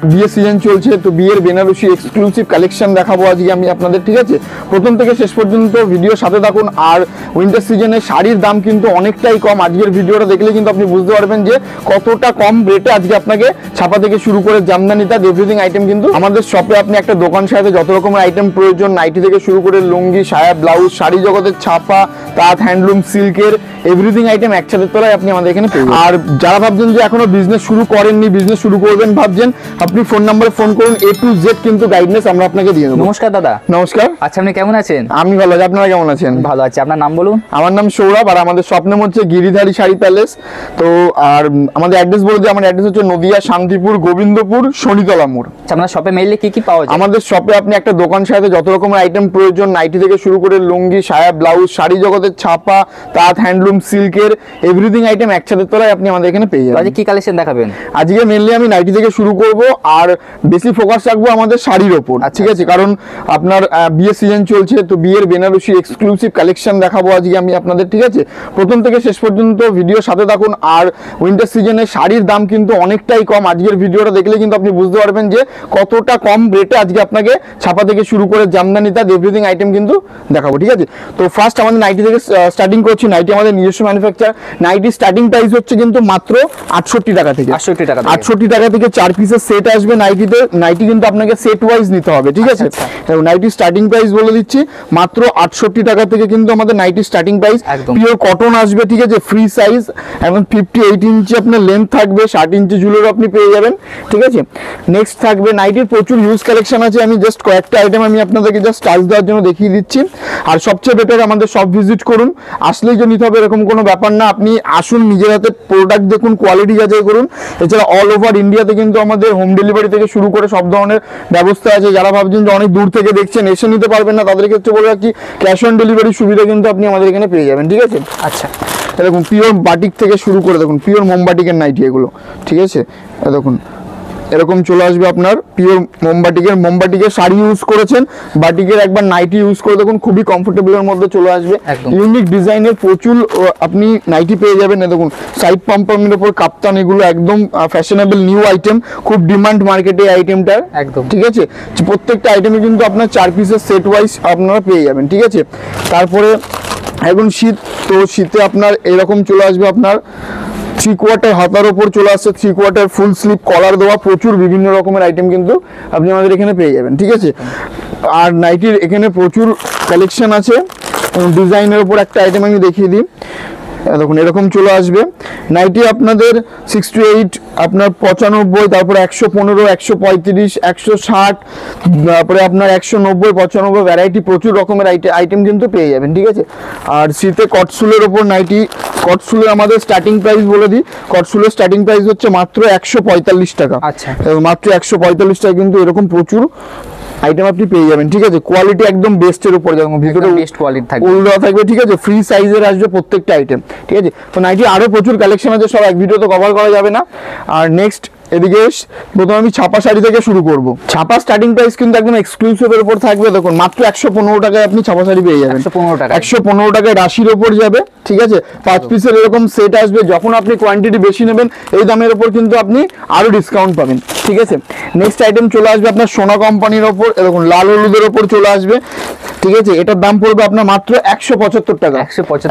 বিয়ের সিজন চলছে, তো বিয়ের বেনারসি এক্সক্লুসিভ কালেকশন দেখাবো আজকে আমি আপনাদের, ঠিক আছে? প্রথম থেকে শেষ পর্যন্ত ভিডিওর সাথে থাকুন। আর উইন্টার সিজনে শাড়ির দাম কিন্তু অনেকটাই কম। আজকের ভিডিওটা দেখলে কিন্তু আপনি বুঝতে পারবেন যে কতটা কম রেটে আজকে আপনাকে ছাপা থেকে শুরু করে জামদানি তাঁত এভরিথিং আইটেম কিন্তু আমাদের শপে আপনি একটা দোকান সাথে যত রকমের আইটেম প্রয়োজন, নাইটি থেকে শুরু করে লুঙ্গি, সায়া, ব্লাউজ, শাড়ি জগতের ছাপা, তাঁত, হ্যান্ডলুম, সিল্কের এভরিথিং আইটেম এক ছাদের তলায় আপনি আমাদের এখানে পেয়ে যাবেন। আর যারা ভাবছেন যে এখনো বিজনেস শুরু করেননি, বিজনেস শুরু করবেন ভাবছেন, আপনি ফোন নাম্বারে ফোন করুন, A to Z কিন্তু গাইডনেস আমরা আপনাকে দিয়ে দেবো। নমস্কার দাদা। নমস্কার। আচ্ছা, আপনি কেমন আছেন? আমি ভালো আছি, আপনারা কেমন আছেন? ভালো আছি। আপনার নাম বলুন। আমার নাম সৌরভ, আর আমাদের শপ নেম হচ্ছে গিরিধারী শাড়ি প্যালেস। তো আর আমাদের অ্যাড্রেস বলে দিই, আমার অ্যাড্রেস হচ্ছে নদিয়া, শান্তিপুর, গোবিন্দপুর, শনিতলা মোড়। আচ্ছা, আপনার শপে মেইনলি কি কি পাওয়া যায়? আমাদের শপে আপনি একটা দোকান সাথে যত রকমের আইটেম প্রয়োজন, নাইটি থেকে শুরু করে লুঙ্গি, সায়া, ব্লাউজ, শাড়ি জগতের ছাপা, তাঁত, হ্যান্ডলুম, সিল্কের এভরিথিং আইটেম এক ছাদের তলায় আপনি আমাদের এখানে পেয়ে যাবেন। আজকে কি কালেকশন দেখাবেন? আজকে মেনলি আমি নাইটি থেকে শুরু করব, আর বেশি ফোকাস রাখবো আমাদের শাড়ির ওপর, ঠিক আছে? কারণ আপনার বিয়ের সিজন চলছে, তো বিয়ের বেনারসি এক্সক্লুসিভ কালেকশন দেখাবো আজকে আমি আপনাদের, ঠিক আছে? প্রথম থেকে শেষ পর্যন্ত ভিডিওর সাথে থাকুন। আর উইন্টার সিজনে শাড়ির দাম কিন্তু অনেকটাই কম। আজকের ভিডিওটা দেখলে কিন্তু আপনি বুঝতে পারবেন যে কতটা কম রেটে আজকে আপনাকে ছাপা থেকে শুরু করে জামদানি তাঁত এভরিথিং আইটেম কিন্তু দেখাবো, ঠিক আছে? তো ফার্স্ট আমাদের নাইটি থেকে স্টার্টিং করছি। নাইটি আমাদের নিজস্ব ম্যানুফ্যাকচার। নাইটি স্টার্টিং প্রাইস হচ্ছে কিন্তু মাত্র 68 টাকা থেকে। 68 টাকা থেকে 4 পিসের সেট আসবে নাইটিতে। নাইটি কিন্তু আপনাকে সেট ওয়াইজ নিতে হবে, ঠিক আছে? নাইটি স্টার্টিং প্রাইস বলে দিচ্ছি, মাত্র 68 টাকা থেকে কিন্তু আমাদের ninety starting price. Pure cotton আসবে, ঠিক আছে? ফ্রি সাইজ, এবং 58 ইঞ্চি আপনার লেন্থ থাকবে, 60 ইঞ্চি ঝুলেরও আপনি পেয়ে যাবেন, ঠিক আছে? নেক্সট থাকবে নাইটির প্রচুর ইউজ কালেকশন আছে। আমি জাস্ট কয়েকটা আইটেম আমি আপনাদেরকে জাস্ট টাচ দেওয়ার জন্য দেখিয়ে দিচ্ছি। আর সবচেয়ে বেটার আমাদের সব ভিজিট করুন, আসলেই যে নিতে হবে এরকম কোনো ব্যাপার না। আপনি আসুন, নিজের হাতে প্রোডাক্ট দেখুন, কোয়ালিটি যাচাই করুন। এছাড়া অল ওভার ইন্ডিয়াতে কিন্তু আমাদের হোম ডেলিভারি থেকে শুরু করে সব ধরনের ব্যবস্থা আছে। যারা ভাবছেন যে অনেক দূর থেকে দেখছেন, এসে নিতে পারবেন না, তাদের ক্ষেত্রে বলে রাখি ক্যাশ অন ডেলিভারি সুবিধা কিন্তু আপনি আমাদের এখানে পেয়ে যাবেন, ঠিক আছে? আচ্ছা, দেখুন পিওর বাটিক থেকে শুরু করে দেখুন পিওর মোমবাটিকের নাইটি এগুলো, ঠিক আছে? দেখুন এরকম চলে আসবে আপনার পিওর মোমবাটিকের শাড়ি ইউজ করেছেন, বাটিকের একবার নাইটি ইউজ করে দেখুন, খুবই কমফোর্টেবলের মধ্যে চলে আসবে। ইউনিক ডিজাইনের প্রচুর আপনি নাইটি পেয়ে যাবেন। দেখুন সাইড পম্পমের উপর কাপ্তান, এগুলো একদম ফ্যাশনেবল নিউ আইটেম, খুব ডিমান্ড মার্কেটে এই আইটেমটার, একদম, ঠিক আছে? প্রত্যেকটা আইটেমে কিন্তু আপনার 4 পিসের সেট ওয়াইজ আপনারা পেয়ে যাবেন, ঠিক আছে? তারপরে এখন শীত, তো শীতে আপনার এরকম চলে আসবে আপনার 3 কোয়ার্টার হাতার ওপর চলে আসছে, 3 কোয়ার্টার ফুল স্লিভ কলার দেওয়া, প্রচুর বিভিন্ন রকমের আইটেম কিন্তু আপনি আমাদের এখানে পেয়ে যাবেন, ঠিক আছে? আর নাইটির এখানে প্রচুর কালেকশন আছে। ডিজাইনের উপর একটা আইটেম আমি দেখিয়ে দিই। দেখুন এরকম চলে আসবে নাইটি আপনাদের 68, আপনার 95, তারপরে 115, 135, 160, তারপরে আপনার 190, 95 ভ্যারাইটি প্রচুর রকমের আইটেম কিন্তু পেয়ে যাবেন, ঠিক আছে? আর শীতে কটসুলের ওপর নাইটি, কটসুলের আমাদের স্টার্টিং প্রাইস বলে দিই, কটসুলের স্টার্টিং প্রাইস হচ্ছে মাত্র 145 টাকা। আচ্ছা, মাত্র 145 টাকা কিন্তু এরকম প্রচুর আইটেম আপনি পেয়ে যাবেন, ঠিক আছে? কোয়ালিটি একদম বেস্টের উপর, যেমন ভিতরে বেস্ট কোয়ালিটি থাকবে, উল দেওয়া থাকবে, ঠিক আছে? ফ্রি সাইজের আসবে প্রত্যেকটা আইটেম, ঠিক আছে? তো নাইটি আরো প্রচুর কালেকশন আছে, সব এক ভিডিওতে কভার করা যাবে না। আর নেক্সট এদিকে প্রথমে আমি ছাপা শাড়ি থেকে শুরু করব। ছাপা স্টার্টিং প্রাইস কিন্তু একদম এক্সক্লুসিভের উপর থাকবে। দেখুন মাত্র 115 টাকায় আপনি ছাপা শাড়ি পেয়ে যাবেন। 115 টাকায় রাশির ওপর যাবে, ঠিক আছে? 5 পিসের এরকম সেট আসবে। যখন আপনি কোয়ান্টিটি বেশি নেবেন, এই দামের ওপর কিন্তু আপনি আরো ডিসকাউন্ট পাবেন, ঠিক আছে? নেক্সট আইটেম চলে আসবে আপনার সোনা কোম্পানির ওপর। দেখুন লাল হলুদের ওপর চলে আসবে, ঠিক আছে? এটার দাম পড়বে আপনার মাত্র 175 টাকা।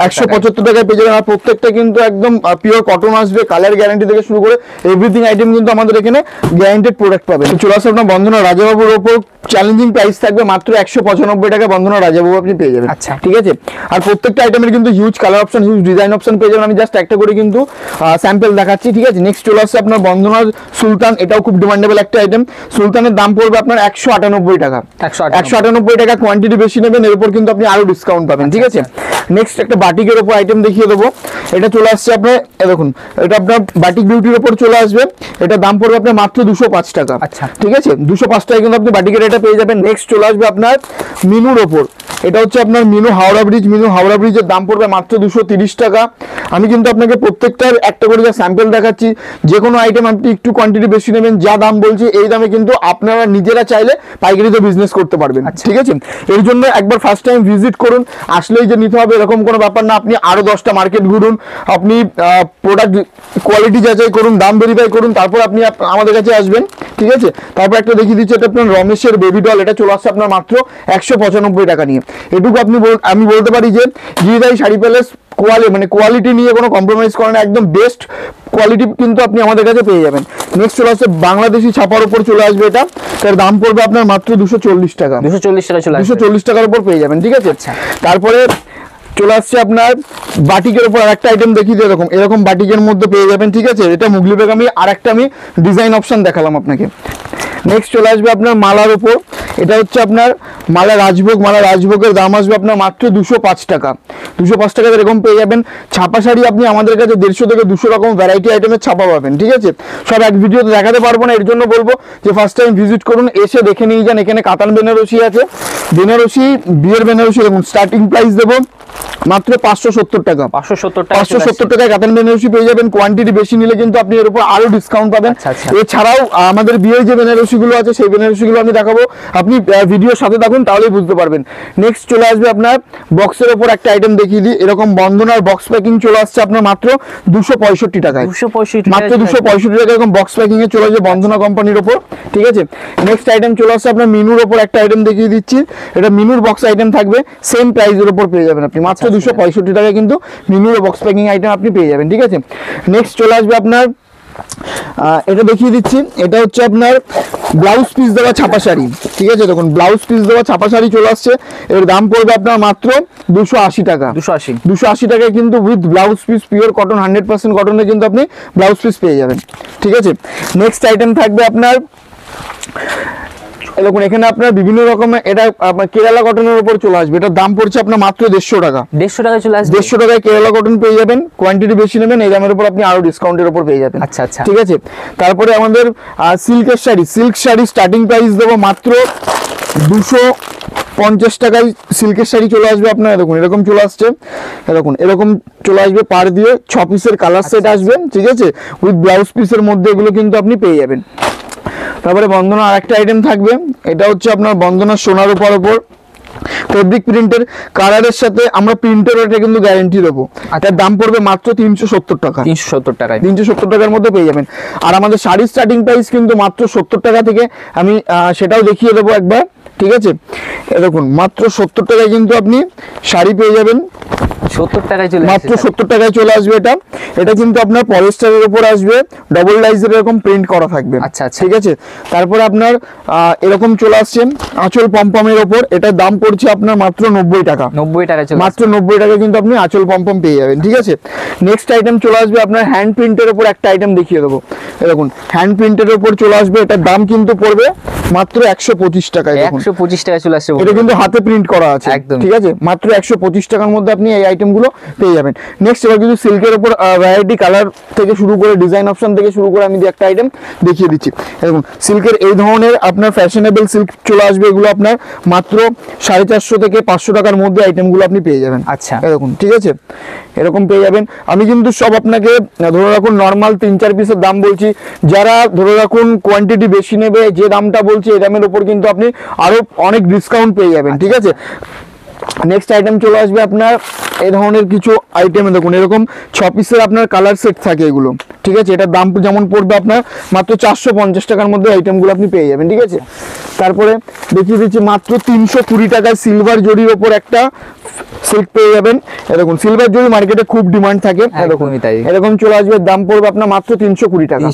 175 টাকায় পেয়ে যাবেন। আর প্রত্যেকটা কিন্তু একদম পিওর কটন আসবে, কালার গ্যারান্টি থেকে শুরু করে এভরিথিং আইটেম কিন্তু আমাদের এখানে গ্যারান্টেড প্রোডাক্ট পাবেন। চলে আসবে আপনার বন্ধনা রাজাবাবুর ওপর, চ্যালেঞ্জিং প্রাইস থাকবে মাত্র 195 টাকা। বন্ধনা রাজাবাবু আপনি পেয়ে যাবেন, আচ্ছা, ঠিক আছে? আর প্রত্যেকটা আইটেমের কিন্তু huge colour option, huge design option পেয়ে যাবেন। আমি জাস্ট একটা করে কিন্তু স্যাম্পল দেখাচ্ছি, ঠিক আছে? নেক্সট চলে আসছে আপনার বন্ধনার সুলতান, এটাও খুব ডিমান্ডেবল একটা আইটেম। সুলতানের দাম পড়বে আপনার 198 টাকা। 198 টাকা, কোয়ান্টিটি বেশি নেবেন এর উপর কিন্তু আপনি আরো ডিসকাউন্ট পাবেন, ঠিক আছে? নেক্সট একটা বাটিকের উপর আইটেম দেখিয়ে দেবো। এটা চলে আসছে আপনার, দেখুন এটা আপনার বাটিক বিউটির উপর চলে আসবে। এটা দাম পড়বে আপনার মাত্র 205 টাকা, আচ্ছা, ঠিক আছে? 205 টাকা কিন্তু আপনি বাটিকের এটা পেয়ে যাবেন। নেক্সট চলে আসবে আপনার মিনুর ওপর। এটা হচ্ছে আপনার মিনু হাওড়া ব্রিজের দাম পড়বে মাত্র 230 টাকা। আমি কিন্তু আপনাকে প্রত্যেকটার একটা করে যা স্যাম্পল দেখাচ্ছি, যে কোনো আইটেম আপনি একটু কোয়ান্টিটি বেশি নেবেন, যা দাম বলছি এই দামে কিন্তু আপনারা নিজেরা চাইলে পাইকারিতে বিজনেস করতে পারবেন। ঠিক আছে, এর জন্য একবার ফার্স্ট টাইম ভিজিট করুন, আসলেই যে নিতে হবে এরকম কোনো ব্যাপার না। আপনি আরো 10টা মার্কেট ঘুরুন, আপনি প্রোডাক্ট কোয়ালিটি যাচাই করুন, দাম ভেরিফাই করুন, তারপর আপনি আমাদের কাছে আসবেন। ঠিক আছে, তারপর একটা দেখিয়ে দিচ্ছি, এটা আপনার রমেশের বেবি ডল, এটা চলে আসছে আপনার মাত্র 195 টাকা নিয়ে। এটুকু আমি বলতে পারি যে গিরিদাই শাড়ি প্যালেস কোয়ালিটি নিয়ে কোনো কম্প্রোমাইজ করে না, একদম বেস্ট কোয়ালিটি কিন্তু আপনি আমাদের কাছে পেয়ে যাবেন। নেক্সট চলে আসছে বাংলাদেশি ছাপার উপর চলে আসবে, এটা তার দাম পড়বে আপনার মাত্র 240 টাকা। 240 টাকা চলে আসবে, 240 টাকার উপর পেয়ে যাবেন। ঠিক আছে, তারপরে চলে আসছে আপনার বাটিকের উপর আরেকটা আইটেম দেখিয়ে দিয়ে এরকম বাটিকের মধ্যে পেয়ে যাবেন। ঠিক আছে, এটা মুগলি বেগমি, আরেকটা আমি ডিজাইন অপশন দেখালাম আপনাকে। নেক্সট চলে আসবে আপনার মালার উপর, এটা হচ্ছে আপনার মালা রাজভোগের দাম আসবে আপনার মাত্র 205 টাকা। 205 টাকা এরকম পেয়ে যাবেন। ছাপা শাড়ি আপনি আমাদের কাছে 150 থেকে 200 রকম ভ্যারাইটি আইটেমের ছাপা পাবেন। ঠিক আছে, সব এক ভিডিওতে দেখাতে পারবো না, এর জন্য বলবো যে ফার্স্ট টাইম ভিজিট করুন, এসে দেখে নিয়ে যান। এখানে কাতান বেনারসি আছে, বিয়ের বেনারসি দেখুন, স্টার্টিং প্রাইস দেবো মাত্র 570 টাকা। 570 টাকায় কাতান বেনারসি পেয়ে যাবেন। কোয়ান্টিটি বেশি নিলে কিন্তু আপনি এর উপর আরো ডিসকাউন্ট পাবেন। এছাড়াও আমাদের বিয়ের যে বেনারসি গুলো আছে সেই বেনারসি গুলো আমি দেখাবো, আপনি ভিডিওর সাথে থাকুন তাহলেই বুঝতে পারবেন। নেক্সট চলে আসবে আপনার বক্সের উপর একটা আইটেম দেখিয়ে দিই, এরকম বন্ধনার বক্স প্যাকিং চলে আসছে আপনার মাত্র 265 টাকায়। মাত্র 265 টাকা এরকম বক্স প্যাকিং এ চলে আসবে বন্ধনা কোম্পানির উপর। ঠিক আছে, নেক্সট আইটেম চলে আসছে আপনার মিনুর উপর একটা আইটেম দেখিয়ে দিচ্ছি, এটা মিনুর বক্স আইটেম থাকবে, সেম প্রাইসের উপর পেয়ে যাবেন আপনি মাত্র 265 টাকায় কিন্তু মিনুর বক্স প্যাকিং আইটেম আপনি পেয়ে যাবেন। ঠিক আছে, নেক্সট চলে আসবে আপনার এটা দেখিয়ে দিচ্ছি, এটা হচ্ছে আপনার ব্লাউজ পিস দেওয়া ছাপা শাড়ি। ঠিক আছে, দেখুন ব্লাউজ পিস দেওয়া ছাপা শাড়ি চলে আসছে, এর দাম পড়বে আপনার মাত্র 280 টাকা। 280 টাকায় কিন্তু with blouse piece, pure cotton, 100% কটনে কিন্তু আপনি ব্লাউজ পিস পেয়ে যাবেন। ঠিক আছে, নেক্সট আইটেম থাকবে আপনার দেখুন, এখানে আপনার বিভিন্ন রকমের, এটা আপনার কেরালা কটনের উপর চলে আসবে, এটার দাম পড়ছে আপনার মাত্র 150 টাকা। 150 টাকা চলে আসবে, 150 টাকায় কেরালা কটন পেয়ে যাবেন। কোয়ান্টিটি বেশি নেবেন, এই দামের উপর আপনি আরো ডিসকাউন্টের উপর পেয়ে যাবেন। আচ্ছা আচ্ছা, ঠিক আছে, তারপরে আমাদের সিল্ক শাড়ি স্টার্টিং প্রাইস দেবো মাত্র 250 টাকায় সিল্কের শাড়ি চলে আসবে আপনার। দেখুন এরকম চলে আসছে, এরকম চলে আসবে, পার দিয়ে 6 পিসের কালার সেট আসবে। ঠিক আছে, উইথ ব্লাউজ পিসের মধ্যে এগুলো কিন্তু আপনি পেয়ে যাবেন। তারপরে বন্ধনা আরেকটা আইটেম থাকবে, এটা হচ্ছে আপনার বন্ধনা সোনার উপর ফেব্রিক প্রিন্টের কালারের সাথে আমরা প্রিন্টের ওটা কিন্তু গ্যারান্টি দেবো। এটার দাম পড়বে মাত্র 370 টাকা। 370 টাকার মধ্যে পেয়ে যাবেন। আর আমাদের শাড়ির স্টার্টিং প্রাইস কিন্তু মাত্র 70 টাকা থেকে, আমি সেটাও দেখিয়ে দেবো একবার। ঠিক আছে, দেখুন মাত্র 70 টাকায় কিন্তু আপনি শাড়ি পেয়ে যাবেন। 70 টাকায় চলে মাত্র 70 টাকায় চলে আসবে। এটা কিন্তু আপনার পলিস্টারের উপর আসবে, ডাবল ডাইজের এরকম প্রিন্ট করা থাকবে। আচ্ছা আচ্ছা, ঠিক আছে, তারপর আপনার এরকম চলে আসছে আঁচল পমপমের উপর, এটার দাম পড়ছে আপনার মাত্র 90 টাকা। 90 টাকা চলে মাত্র 90 টাকা কিন্তু আপনি আঁচল পমপম পেয়ে যাবেন। ঠিক আছে, নেক্সট আইটেম চলে আসবে আপনার হ্যান্ড প্রিন্টের উপর একটা আইটেম দেখিয়ে দেবো। দেখুন হ্যান্ড প্রিন্টের উপর চলে আসবে, এটার দাম কিন্তু পড়বে মাত্র 125 টাকায়। 125 টাকা চলে আসছে, এটা কিন্তু হাতে প্রিন্ট করা আছে একদম। ঠিক আছে, মাত্র 125 টাকার মধ্যে আপনি এই আইটেমগুলো পেয়ে যাবেন। নেক্সট এবার কিন্তু সিল্কের উপর ভ্যারাইটি কালার থেকে শুরু করে ডিজাইন অপশন থেকে শুরু করে আমি একটা আইটেম দেখিয়ে দিচ্ছি। দেখুন সিল্কের এই ধরনের আপনার ফ্যাশনেবল সিল্ক চলে আসবে, এগুলো আপনার মাত্র 450 থেকে 500 টাকার মধ্যে আইটেমগুলো আপনি পেয়ে যাবেন। আচ্ছা, এরকম ঠিক আছে, এরকম পেয়ে যাবেন। আমি কিন্তু সব আপনাকে ধরে রাখুন নর্মাল 3-4 পিসের দাম বলছি, যারা ধরে রাখুন কোয়ান্টিটি বেশি নেবে, যে দামটা বলছি এই দামের উপর কিন্তু আপনি আরো অনেক ডিসকাউন্ট পেয়ে যাবেন। ঠিক আছে, নেক্সট আইটেম চলে আসবে আপনার এই ধরনের কিছু আইটেমে, দেখুন এরকম 6 পিসের আপনার কালার সেট থাকে এগুলো। ঠিক আছে, এটার দাম যেমন পড়বে আপনার মাত্র 450 টাকার মধ্যে আইটেমগুলো আপনি পেয়ে যাবেন। ঠিক আছে, তারপরে দেখিয়ে দিচ্ছি মাত্র 320 টাকায় সিলভার জরির ওপর একটা সিল্ক পেয়ে যাবেন। এরকম সিলভার জরি মার্কেটে খুব ডিমান্ড থাকে, এরকম চলে আসবে, দাম পড়বে আপনার মাত্র 320 টাকা।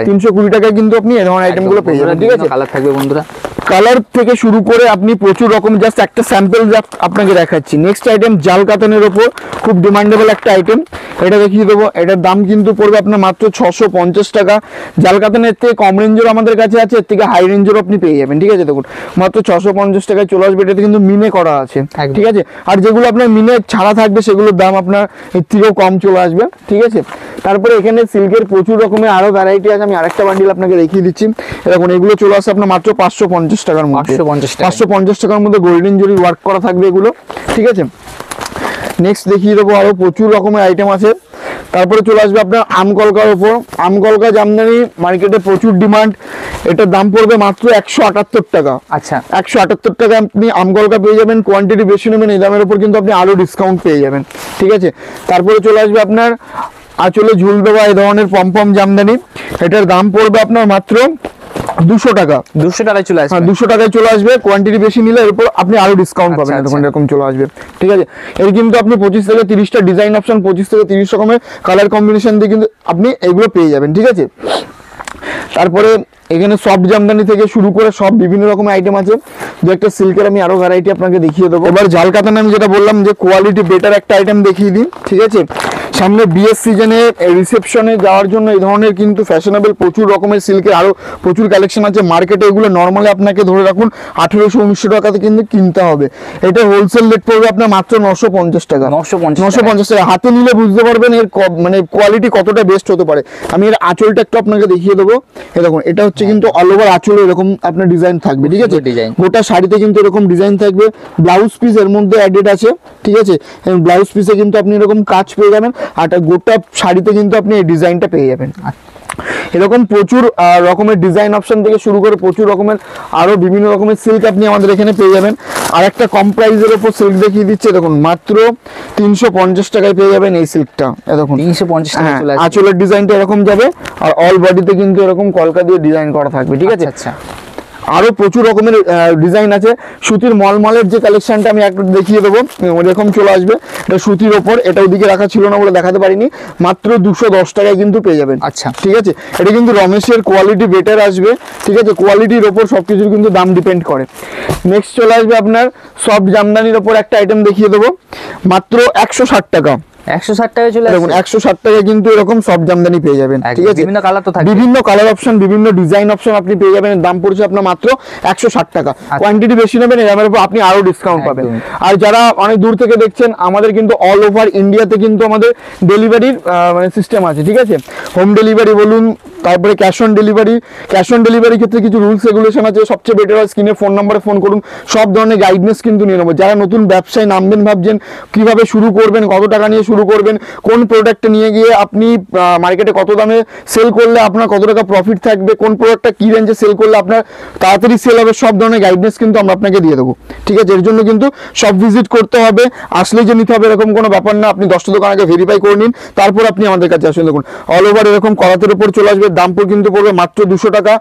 320 টাকায় কিন্তু আপনি এই ধরনের আইটেমগুলো পেয়ে যাবেন। ঠিক আছে, কালার থাকবে বন্ধুরা, কালার থেকে শুরু করে আপনি প্রচুর রকম, জাস্ট একটা স্যাম্পল আপনাকে দেখাচ্ছি। নেক্সট আইটেম জাল কাতানের ওপর খুব ডিমান্ডেবল একটা আইটেম, এটা দেখিয়ে দেবো। এটার দাম কিন্তু পড়বে আপনার মাত্র 650 টাকা। জাল কাতানের থেকে কম রেঞ্জের আমাদের কাছে আছে, এর থেকে হাই রেঞ্জেরও আপনি পেয়ে যাবেন। ঠিক আছে, দেখুন মাত্র 650 টাকায় চলে আসবে। এটাতে কিন্তু মিনে করা আছে। ঠিক আছে, আর যেগুলো আপনার মিনে ছাড়া থাকবে সেগুলোর দাম আপনার এর থেকেও কম চলে আসবে। ঠিক আছে, তারপরে এখানে সিল্কের প্রচুর রকমের আরো ভ্যারাইটি আছে, আমি আরেকটা বান্ডিল আপনাকে দেখিয়ে দিচ্ছি। দেখুন এগুলো চলে আসছে আপনার মাত্র 550 টাকার মধ্যে, 550 টাকা। 550 টাকার মধ্যে গোল্ডেন জরি ওয়ার্ক করা থাকবে এগুলো, ঠিক আছে। নেক্সট দেখিয়ে দেবো আরো প্রচুর রকমের আইটেম আছে। তারপরে চলে আসবে আপনার আমকলকার ওপর। আমকলকা জামদানি মার্কেটে প্রচুর ডিমান্ড, এটার দাম পড়বে মাত্র 178 টাকা। আচ্ছা 178 টাকা আপনি আমকলকা পেয়ে যাবেন, কোয়ান্টিটি বেশি নেবেন এই দামের উপর কিন্তু আপনি আরো ডিসকাউন্ট পেয়ে যাবেন, ঠিক আছে। তারপরে চলে আসবে আপনার আঁচলে ঝুল দেওয়া এই ধরনের পমপম জামদানি, এটার দাম পড়বে আপনার মাত্র 200 টাকা। 200 টাকায় চলে আসবে। হ্যাঁ 200 টাকায় চলে আসবে, কোয়ান্টিটি বেশি নিলে এর উপর আপনি আরো ডিসকাউন্ট পাবেন, আচ্ছা, তখন এরকম চলে আসবে, ঠিক আছে। এর কিন্তু আপনি 25 থেকে 30টা ডিজাইন অপশন, 25 থেকে 30 রকমের কালার কম্বিনেশন দিয়ে কিন্তু আপনি এগুলো পেয়ে যাবেন, ঠিক আছে। তারপরে এখানে সফট জামদানি থেকে শুরু করে সব বিভিন্ন রকমের আইটেম আছে। দু একটা সিল্কের আমি আরো ভ্যারাইটি আপনাকে দেখিয়ে দেবো। এবার জাল কাতান আমি যেটা বললাম যে কোয়ালিটি বেটার একটা আইটেম দেখিয়ে দিই, ঠিক আছে। সামনে বিয়ের সিজনে রিসেপশনে যাওয়ার জন্য এই ধরনের কিন্তু ফ্যাশনেবল প্রচুর রকমের সিল্কের আরো প্রচুর কালেকশন আছে মার্কেটে। এগুলো নর্মালি আপনাকে ধরে রাখুন 1800-1900 টাকাতে কিন্তু কিনতে হবে। এটা হোলসেল রেট পড়বে আপনার মাত্র 950 টাকা। 950 টাকা হাতে নিলে বুঝতে পারবেন এর মানে কোয়ালিটি কতটা বেস্ট হতে পারে। আমি এর আঁচলটা একটু আপনাকে দেখিয়ে দেবো। এই দেখুন এটা হচ্ছে কিন্তু অল ওভার আঁচলে এরকম আপনার ডিজাইন থাকবে, ঠিক আছে। ডিজাইন গোটা শাড়িতে কিন্তু এরকম ডিজাইন থাকবে, ব্লাউজ পিস এর মধ্যে অ্যাডেড আছে, ঠিক আছে। ব্লাউজ পিসে কিন্তু আপনি এরকম কাজ পেয়ে যাবেন, আর গোটা শাড়িতে কিন্তু আপনি এই ডিজাইনটা পেয়ে যাবেন। এরকম প্রচুর রকমের ডিজাইন অপশন থেকে শুরু করে প্রচুর রকমের আরো বিভিন্ন রকমের সিল্ক আপনি আমাদের এখানে পেয়ে যাবেন। আর একটা কম প্রাইসের উপর সিল্ক দেখিয়ে দিচ্ছে, দেখুন মাত্র 350 টাকায় পেয়ে যাবেন এই সিল্কটা। দেখুন 350 টাকা চলে আসবে। আঁচলের ডিজাইনটা এরকম যাবে, আর অল বডিতে কিন্তু এরকম কলকা দিয়ে ডিজাইন করা থাকবে, ঠিক আছে। আচ্ছা আরো প্রচুর রকমের ডিজাইন আছে। সুতির মলমলের যে কালেকশনটা আমি একটু দেখিয়ে দেবো, এরকম চলে আসবে। এটা সুতির ওপর, এটা ওইদিকে রাখা ছিল না বলে দেখাতে পারিনি, মাত্র 210 টাকায় কিন্তু পেয়ে যাবেন। আচ্ছা ঠিক আছে, এটা কিন্তু রমেশের কোয়ালিটি বেটার আসবে, ঠিক আছে। কোয়ালিটির ওপর সবকিছুর কিন্তু দাম ডিপেন্ড করে। নেক্সট চলে আসবে আপনার সফট জামদানির ওপর একটা আইটেম দেখিয়ে দেবো, মাত্র 160 টাকা। 160 টাকায় চলে দেখুন আসবে। 160 টাকায় কিন্তু এরকম সফট জামদানি পেয়ে যাবেন, ঠিক আছে। বিভিন্ন কালার তো থাকবে, বিভিন্ন কালার অপশন, বিভিন্ন ডিজাইন অপশন আপনি পেয়ে যাবেন। দাম পড়ছে আপনার মাত্র 160 টাকা। কোয়ান্টিটি বেশি নেবেন এর উপর আপনি আরো ডিসকাউন্ট পাবেন। আর যারা অনেক দূর থেকে দেখছেন, আমাদের কিন্তু অল ওভার ইন্ডিয়াতে কিন্তু আমাদের ডেলিভারির মানে সিস্টেম আছে, ঠিক আছে। হোম ডেলিভারি বলুন, তারপরে cash on delivery. Cash on ডেলিভারির ক্ষেত্রে কিছু রুলস রেগুলেশন আছে। সবচেয়ে বেটার হয় স্ক্রিনে ফোন নম্বরে ফোন করুন, সব ধরনের গাইডনেস কিন্তু নিয়ে নেবো। যারা নতুন ব্যবসায় নামবেন ভাবছেন, কিভাবে শুরু করবেন, কত টাকা নিয়ে শুরু করবেন, কোন প্রোডাক্টটা নিয়ে গিয়ে আপনি মার্কেটে কত দামে সেল করলে আপনার কত টাকা প্রফিট থাকবে, কোন প্রোডাক্টটা কি রেঞ্জে সেল করলে আপনার তাড়াতাড়ি সেল হবে, সব ধরনের গাইডনেস কিন্তু আমরা আপনাকে দিয়ে দেবো, ঠিক আছে। এর জন্য কিন্তু সব ভিজিট করতে হবে, আসলে যে নিতে হবে এরকম কোনো ব্যাপার না। আপনি 10টা দোকান আগে ভেরিফাই করে নিন, তারপর আপনি আমাদের কাছে আসুন। দেখুন অল ওভার এরকম কলাতের উপর চলে আসবে, দাম কিন্তু পড়বে মাত্র 200 টাকা।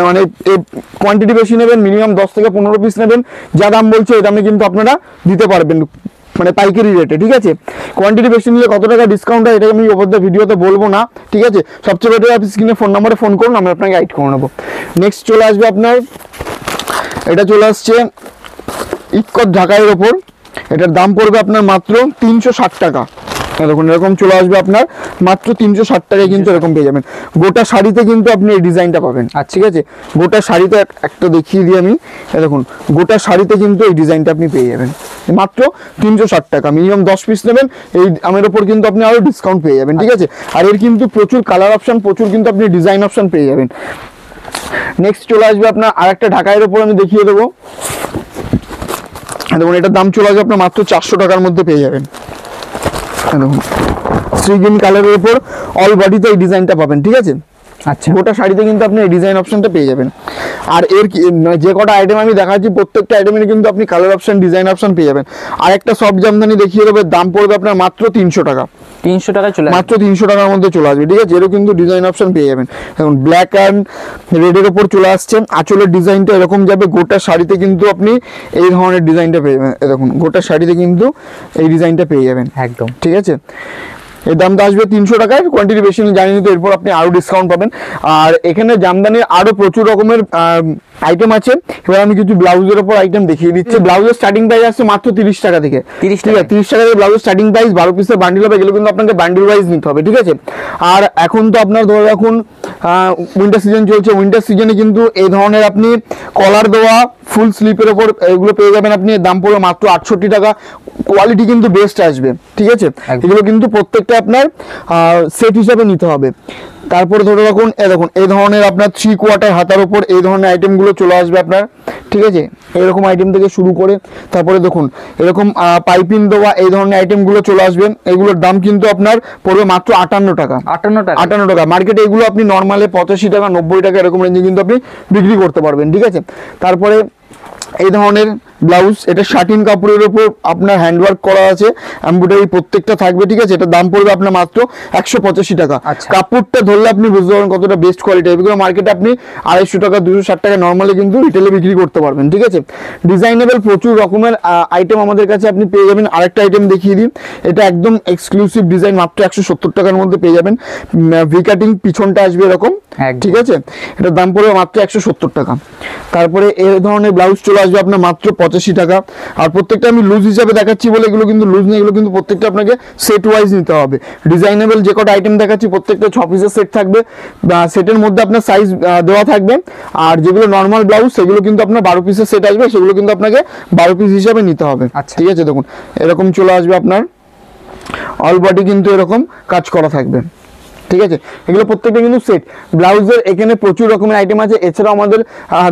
মানে কোয়ান্টিটি বেশি নেবেন, মিনিমাম 10 থেকে 15 পিস নেবেন, যা দাম বলছে এই দামে কিন্তু আপনারা দিতে পারবেন, মানে পাইকারি রেটে, ঠিক আছে। কোয়ান্টিটি বেশি নিলে কত টাকা ডিসকাউন্ট হয় এটা আমি ওপর ভিডিওতে বলবো না, ঠিক আছে। সবচেয়ে বেটার আপনি স্ক্রিনে ফোন নম্বরে ফোন করুন, আমি আপনাকে গাইড করে নেবো। নেক্সট চলে আসবে আপনার, এটা চলে আসছে ইক্কত ঢাকাইয়ের ওপর। এটার দাম পড়বে আপনার মাত্র 360 টাকা। দেখুন এরকম চলে আসবে আপনার মাত্র 360 টাকায় কিন্তু এরকম পেয়ে যাবেন। গোটা শাড়িতে কিন্তু আপনি এই ডিজাইনটা পাবেন, ঠিক আছে। গোটা শাড়িতে একটা দেখিয়ে দিই আমি, দেখুন গোটা শাড়িতে কিন্তু এই ডিজাইনটা আপনি পেয়ে যাবেন মাত্র 360 টাকা। মিনিমাম 10 পিস নেবেন, এই দামের ওপর কিন্তু আপনি আরো ডিসকাউন্ট পেয়ে যাবেন, ঠিক আছে। আর এর কিন্তু প্রচুর কালার অপশন, প্রচুর কিন্তু আপনি ডিজাইন অপশন পেয়ে যাবেন। নেক্সট চলে আসবে আপনার আরেকটা ঢাকাইয়ের ওপর আমি দেখিয়ে দেবো। দেখুন এটার দাম চলে আসবে আপনার মাত্র 400 টাকার মধ্যে পেয়ে যাবেন। দেখুন সি গ্রিন কালারের উপর অল বডিতে এই ডিজাইনটা পাবেন, ঠিক আছে। আচ্ছা গোটা শাড়িতে কিন্তু আপনি এই ডিজাইন অপশনটা পেয়ে যাবেন। আর এর যে কটা আইটেম আমি দেখাচ্ছি প্রত্যেকটা আইটেমের কিন্তু আপনি কালার অপশন, ডিজাইন অপশন পেয়ে যাবেন। আর একটা সফট জামদানি দেখিয়ে দেবে, দাম পড়বে আপনার মাত্র 300 টাকা। 300 টাকায় চলে মাত্র 300 টাকার মধ্যে চলে আসবে, ঠিক আছে। এরও কিন্তু ডিজাইন অপশন পেয়ে যাবেন। এখন ব্ল্যাক অ্যান্ড রেডের ওপর চলে আসছে, আঁচলের ডিজাইনটা এরকম যাবে। গোটা শাড়িতে কিন্তু আপনি এই ধরনের ডিজাইনটা পেয়ে যাবেন। দেখুন গোটা শাড়িতে কিন্তু এই ডিজাইনটা পেয়ে যাবেন একদম, ঠিক আছে। এর দামটা আসবে 300 টাকায়। কোয়ান্টিটি বেশি জানিয়ে তো এরপর আপনি আরো ডিসকাউন্ট পাবেন। আর এখানে জামদানির আরো প্রচুর রকমের আইটেম আছে। এবার আমি কিছু ব্লাউজের উপর আইটেম দেখিয়ে দিচ্ছি। ব্লাউজের স্টার্টিং প্রাইস আছে মাত্র 30 টাকা থেকে। 30 টাকা থেকে ব্লাউজের স্টার্টিং প্রাইস। 12 পিসের বান্ডিল হবে, এগুলো কিন্তু আপনাকে বান্ডিল ওয়াইজ নিতে হবে, ঠিক আছে। আর এখন তো আপনার ধরে রাখুন উইন্টার সিজন চলছে, উইন্টার সিজনে কিন্তু এই ধরনের আপনি কলার দেওয়া ফুল স্লিপের ওপর এগুলো পেয়ে যাবেন আপনি। দাম পড়বে মাত্র 68 টাকা। কোয়ালিটি কিন্তু বেস্ট আসবে, ঠিক আছে। এগুলো কিন্তু প্রত্যেকটা আপনার সেট হিসাবে নিতে হবে। তারপরে ধরে রাখুন দেখুন এই ধরনের আপনার 3/4 হাতার উপর এই ধরনের আইটেমগুলো চলে আসবে আপনার, ঠিক আছে। এরকম আইটেম থেকে শুরু করে তারপরে দেখুন এরকম পাইপিং দেওয়া এই ধরনের আইটেমগুলো চলে আসবে। এগুলোর দাম কিন্তু আপনার পড়বে মাত্র 58 টাকা। 58 টাকা। মার্কেটে এগুলো আপনি নর্মালে 85 টাকা 90 টাকা এরকম রেঞ্জে কিন্তু আপনি বিক্রি করতে পারবেন, ঠিক আছে। তারপরে এই ধরনের ব্লাউজ, এটা শাটিন কাপড়ের উপর আপনার হ্যান্ডওয়ার্ক করা আছে, এমব্রয়ডারি প্রত্যেকটা থাকবে, ঠিক আছে। এটার দাম পড়বে আপনার মাত্র 185 টাকা। কাপড়টা ধরলে আপনি বুঝতে পারবেন কতটা বেস্ট কোয়ালিটি। এগুলো মার্কেটে আপনি 250 টাকা 260 টাকা নর্মালি কিন্তু রিটেলে বিক্রি করতে পারবেন, ঠিক আছে। ডিজাইনেবল প্রচুর রকমের আইটেম আমাদের কাছে আপনি পেয়ে যাবেন। আরেকটা আইটেম দেখিয়ে দিই, এটা একদম এক্সক্লুসিভ ডিজাইন, মাত্র 170 টাকার মধ্যে পেয়ে যাবেন। ভি কাটিং পিছনটা আসবে এরকম, ঠিক আছে। এটার দাম পড়বে মাত্র 170 টাকা। তারপরে এই ধরনের ব্লাউজ চলে আসবে আপনার মাত্র 85 টাকা। আর প্রত্যেকটা আমি লুজ হিসাবে দেখাচ্ছি বলে এগুলো কিন্তু লুজ নেই, এগুলো কিন্তু প্রত্যেকটা আপনাকে সেট ওয়াইজ নিতে হবে। ডিজাইনেবল যে কটা আইটেম দেখাচ্ছি প্রত্যেকটা 6 পিসের সেট থাকবে, সেটের মধ্যে আপনার সাইজ দেওয়া থাকবে। আর যেগুলো নর্মাল ব্লাউজ সেগুলো কিন্তু আপনার 12 পিসের সেট আসবে, সেগুলো কিন্তু আপনাকে 12 পিস হিসাবে নিতে হবে, ঠিক আছে। দেখুন এরকম চলে আসবে আপনার, অল বডি কিন্তু এরকম কাজ করা থাকবে, ঠিক আছে। এগুলো প্রত্যেকটা কিন্তু সেট। ব্লাউজের এখানে প্রচুর রকমের আইটেম আছে। এছাড়াও আমাদের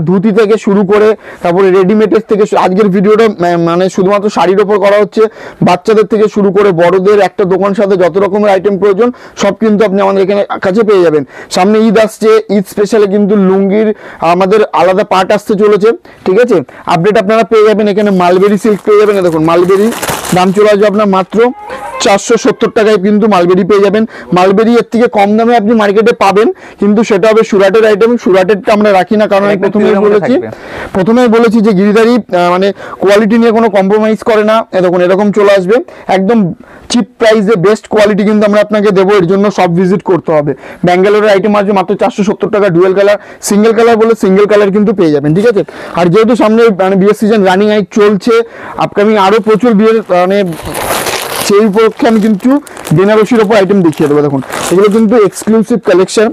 ধুতি থেকে শুরু করে তারপরে রেডিমেডের থেকে, আজকের ভিডিওটা মানে শুধুমাত্র শাড়ির ওপর করা হচ্ছে, বাচ্চাদের থেকে শুরু করে বড়দের একটা দোকান সাথে যত রকমের আইটেম প্রয়োজন সব কিন্তু আপনি আমাদের এখানে কাছে পেয়ে যাবেন। সামনে ঈদ আসছে, ঈদ স্পেশালে কিন্তু লুঙ্গির আমাদের আলাদা পার্ট আসতে চলেছে, ঠিক আছে। আপডেট আপনারা পেয়ে যাবেন। এখানে মালবেরি সিল্ক পেয়ে যাবেন, দেখুন মালবেরি দাম চলে আসবে আপনার মাত্র 470 টাকায় কিন্তু মালবেরি পেয়ে যাবেন। মালবেরি এর থেকে কম দামে আপনি মার্কেটে পাবেন, কিন্তু সেটা হবে সুরাটের আইটেম। সুরাটেরটা আমরা রাখি না, কারণ আমি প্রথমেই বলেছি যে গিরিধারী মানে কোয়ালিটি নিয়ে কোনো কম্প্রোমাইজ করে না। দেখুন এরকম চলে আসবে একদম চিপ প্রাইসে বেস্ট কোয়ালিটি কিন্তু আমরা আপনাকে দেবো, এর জন্য সব ভিজিট করতে হবে। ব্যাঙ্গালোরের আইটেম আসবে মাত্র 470 টাকা, ডুয়েল কালার, সিঙ্গেল কালার বলে সিঙ্গেল কালার কিন্তু পেয়ে যাবেন, ঠিক আছে। আর যেহেতু সামনে মানে বিয়ের সিজন রানিং আই চলছে, আপকামিং আরও প্রচুর বিয়ের মানে সেই উপলক্ষে আমি কিন্তু বেনারসির ওপর আইটেম দেখিয়ে দেবো। দেখুন এগুলো কিন্তু এক্সক্লুসিভ কালেকশন।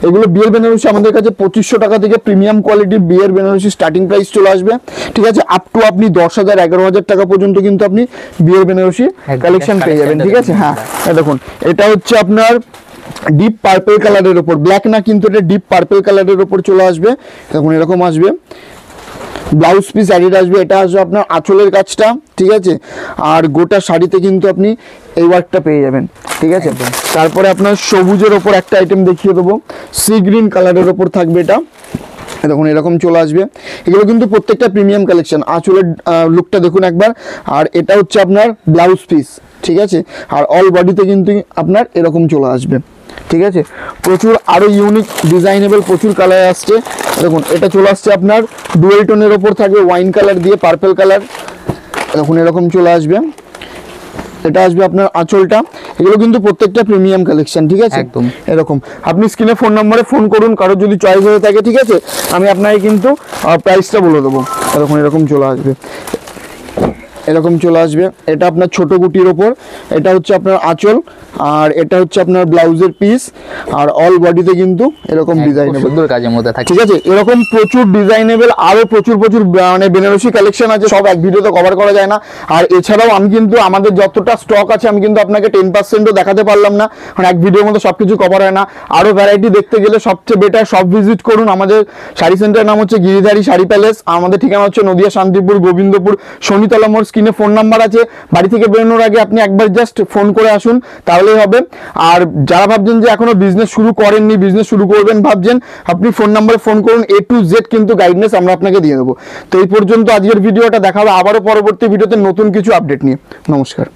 এগুলো বিয়ের বেনারসি আমাদের কাছে 2500 টাকা থেকে প্রিমিয়াম কোয়ালিটির বিয়ের বেনারসি স্টার্টিং প্রাইস চলে আসবে, ঠিক আছে। আপ টু আপনি 10,000 11,000 টাকা পর্যন্ত কিন্তু আপনি বিয়ের বেনারসি কালেকশন পেয়ে যাবেন, ঠিক আছে। হ্যাঁ দেখুন এটা হচ্ছে আপনার ডিপ পার্পল কালারের ওপর, ব্ল্যাক না কিন্তু এটা ডিপ পার্পল কালারের ওপর চলে আসবে। দেখুন এরকম আসবে, ব্লাউজ পিস অ্যাডেড আসবে। এটা আসবে আপনার আঁচলের কাজটা, ঠিক আছে। আর গোটা শাড়িতে কিন্তু আপনি এই ওয়ার্কটা পেয়ে যাবেন, ঠিক আছে। তারপরে আপনার সবুজের ওপর একটা আইটেম দেখিয়ে দেবো, সি গ্রিন কালারের ওপর থাকবে এটা, দেখুন এরকম চলে আসবে। এগুলো কিন্তু প্রত্যেকটা প্রিমিয়াম কালেকশন। আঁচলের লুকটা দেখুন একবার। আর এটা হচ্ছে আপনার ব্লাউজ পিস, ঠিক আছে। আর অল বডিতে কিন্তু আপনার এরকম চলে আসবে, ঠিক আছে। প্রচুর আরো ইউনিক ডিজাইনেবল প্রচুর কালার আসছে। দেখুন এটা চলে আসছে আপনার ডুয়েল টোনের ওপর থাকবে, ওয়াইন কালার দিয়ে পার্পল কালার, দেখুন এরকম চলে আসবে। এটা আসবে আপনার আঁচলটা। এগুলো কিন্তু প্রত্যেকটা প্রিমিয়াম কালেকশন, ঠিক আছে। একদম এরকম আপনি স্ক্রিনে ফোন নম্বরে ফোন করুন, কারোর যদি চয়েস হয়ে থাকে, ঠিক আছে, আমি আপনাকে কিন্তু প্রাইসটা বলে দেবো। দেখুন এরকম চলে আসবে, এরকম চলে আসবে। এটা আপনার ছোট গুটির ওপর, এটা হচ্ছে আপনার আঁচল, আর এটা হচ্ছে আপনার ব্লাউজের পিস। আর অল বডিতে কিন্তু এরকম ডিজাইনেবল সুন্দর কাজের মধ্যে থাকে, ঠিক আছে। এরকম প্রচুর ডিজাইনেবল আরো প্রচুর মানে বেনারসি কালেকশন আছে, সব এক ভিডিওতে কভার করা যায় না। আর এছাড়াও আমি কিন্তু আমাদের যতটা স্টক আছে আমি কিন্তু আপনাকে 10%ও দেখাতে পারলাম না, কারণ এক ভিডিওর মধ্যে সবকিছু কভার হয় না। আরো ভ্যারাইটি দেখতে গেলে সবচেয়ে বেটার সব ভিজিট করুন। আমাদের শাড়ি সেন্টারের নাম হচ্ছে গিরিধারী শাড়ি প্যালেস। আমাদের ঠিকানা হচ্ছে নদিয়া, শান্তিপুর, গোবিন্দপুর, শনিতলা মোড়। স্ক্রিনে ফোন নাম্বার আছে, বাড়ি থেকে বেরোনোর আগে আপনি একবার জাস্ট ফোন করে আসুন, তাহলেই হবে। আর যারা ভাবছেন যে এখনো বিজনেস শুরু করেননি, বিজনেস শুরু করবেন ভাবছেন, আপনি ফোন নাম্বারে ফোন করুন, A to Z কিন্তু গাইডনেস আমরা আপনাকে দিয়ে দেবো। তো এই পর্যন্ত আজকের ভিডিওটা, দেখা হবে আবারও পরবর্তী ভিডিওতে নতুন কিছু আপডেট নিয়ে। নমস্কার।